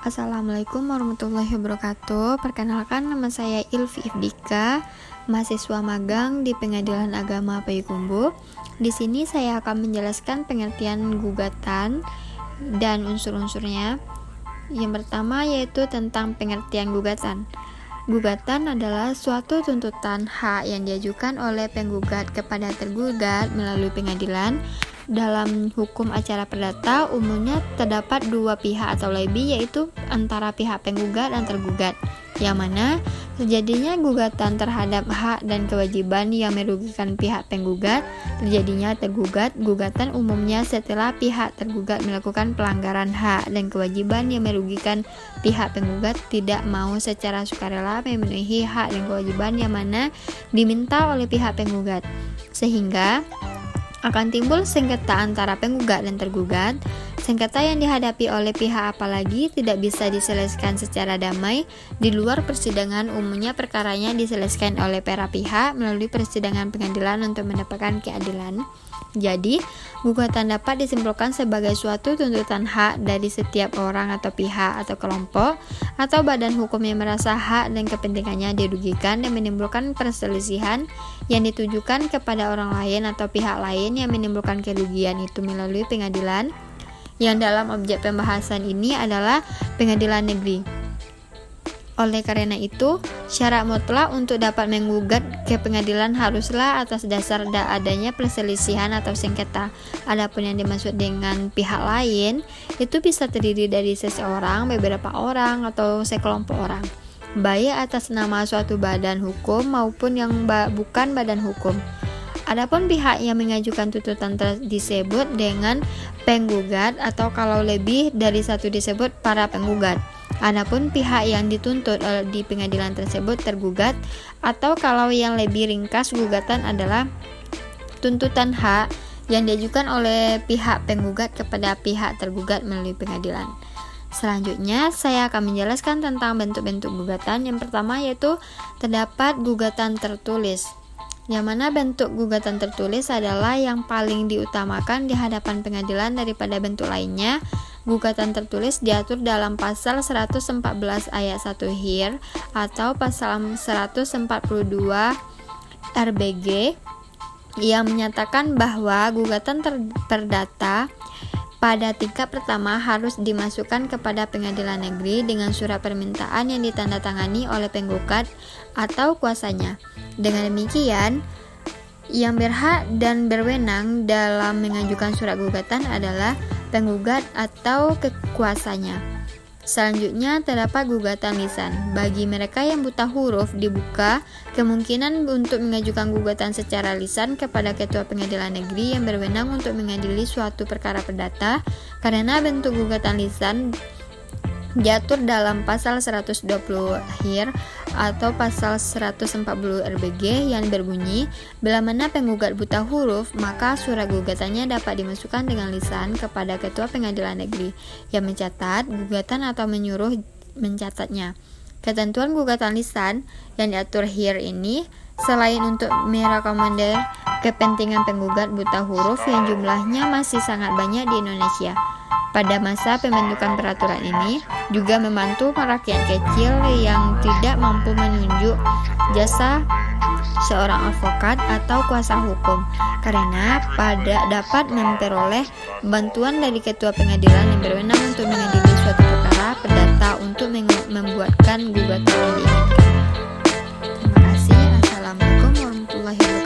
Assalamualaikum warahmatullahi wabarakatuh. Perkenalkan, nama saya Ilvi Ifdika, mahasiswa magang di Pengadilan Agama Payakumbuh. Di sini saya akan menjelaskan pengertian gugatan dan unsur-unsurnya. Yang pertama yaitu tentang pengertian gugatan. Gugatan adalah suatu tuntutan hak yang diajukan oleh penggugat kepada tergugat melalui pengadilan. Dalam hukum acara perdata, umumnya terdapat dua pihak atau lebih, yaitu antara pihak penggugat dan tergugat, yang mana terjadinya gugatan terhadap hak dan kewajiban yang merugikan pihak penggugat. Terjadinya tergugat gugatan umumnya setelah pihak tergugat melakukan pelanggaran hak dan kewajiban yang merugikan pihak penggugat tidak mau secara sukarela memenuhi hak dan kewajiban yang mana diminta oleh pihak penggugat, sehingga akan timbul sengketa antara penggugat dan tergugat. Sengketa yang dihadapi oleh pihak apalagi tidak bisa diselesaikan secara damai di luar persidangan. Umumnya perkaranya diselesaikan oleh para pihak melalui persidangan pengadilan untuk mendapatkan keadilan. Jadi, gugatan dapat disimpulkan sebagai suatu tuntutan hak dari setiap orang atau pihak atau kelompok atau badan hukum yang merasa hak dan kepentingannya dirugikan dan menimbulkan perselisihan yang ditujukan kepada orang lain atau pihak lain yang menimbulkan kerugian itu melalui pengadilan, yang dalam objek pembahasan ini adalah pengadilan negeri. Oleh karena itu, syarat mutlak untuk dapat menggugat ke pengadilan haruslah atas dasar adanya perselisihan atau sengketa. Adapun yang dimaksud dengan pihak lain, itu bisa terdiri dari seseorang, beberapa orang, atau sekelompok orang, baik atas nama suatu badan hukum maupun yang bukan badan hukum. Adapun pihak yang mengajukan tuntutan disebut dengan penggugat, atau kalau lebih dari satu disebut para penggugat. Adapun pihak yang dituntut di pengadilan tersebut tergugat, atau kalau yang lebih ringkas gugatan adalah tuntutan hak yang diajukan oleh pihak penggugat kepada pihak tergugat melalui pengadilan. Selanjutnya saya akan menjelaskan tentang bentuk-bentuk gugatan. Yang pertama yaitu terdapat gugatan tertulis, yang mana bentuk gugatan tertulis adalah yang paling diutamakan di hadapan pengadilan daripada bentuk lainnya. Gugatan tertulis diatur dalam pasal 114 ayat 1 HIR atau pasal 142 RBG yang menyatakan bahwa gugatan perdata pada tingkat pertama harus dimasukkan kepada pengadilan negeri dengan surat permintaan yang ditandatangani oleh penggugat atau kuasanya. Dengan demikian, yang berhak dan berwenang dalam mengajukan surat gugatan adalah penggugat atau kekuasanya. Selanjutnya terdapat gugatan lisan. Bagi mereka yang buta huruf dibuka kemungkinan untuk mengajukan gugatan secara lisan kepada ketua pengadilan negeri yang berwenang untuk mengadili suatu perkara perdata, karena bentuk gugatan lisan diatur dalam pasal 120 HIR atau pasal 140 RBG yang berbunyi, bila mana penggugat buta huruf, maka surat gugatannya dapat dimasukkan dengan lisan kepada ketua pengadilan negeri yang mencatat gugatan atau menyuruh mencatatnya. Ketentuan gugatan lisan yang diatur HIR ini selain untuk merekomendir kepentingan penggugat buta huruf yang jumlahnya masih sangat banyak di Indonesia pada masa pembentukan peraturan ini, juga membantu rakyat kecil yang tidak mampu menunjuk jasa seorang advokat atau kuasa hukum, karena dapat memperoleh bantuan dari ketua pengadilan yang berwenang untuk mengadili suatu perkara perdata untuk membuatkan gugatan yang diinginkan. Terima kasih. Assalamualaikum warahmatullahi wabarakatuh.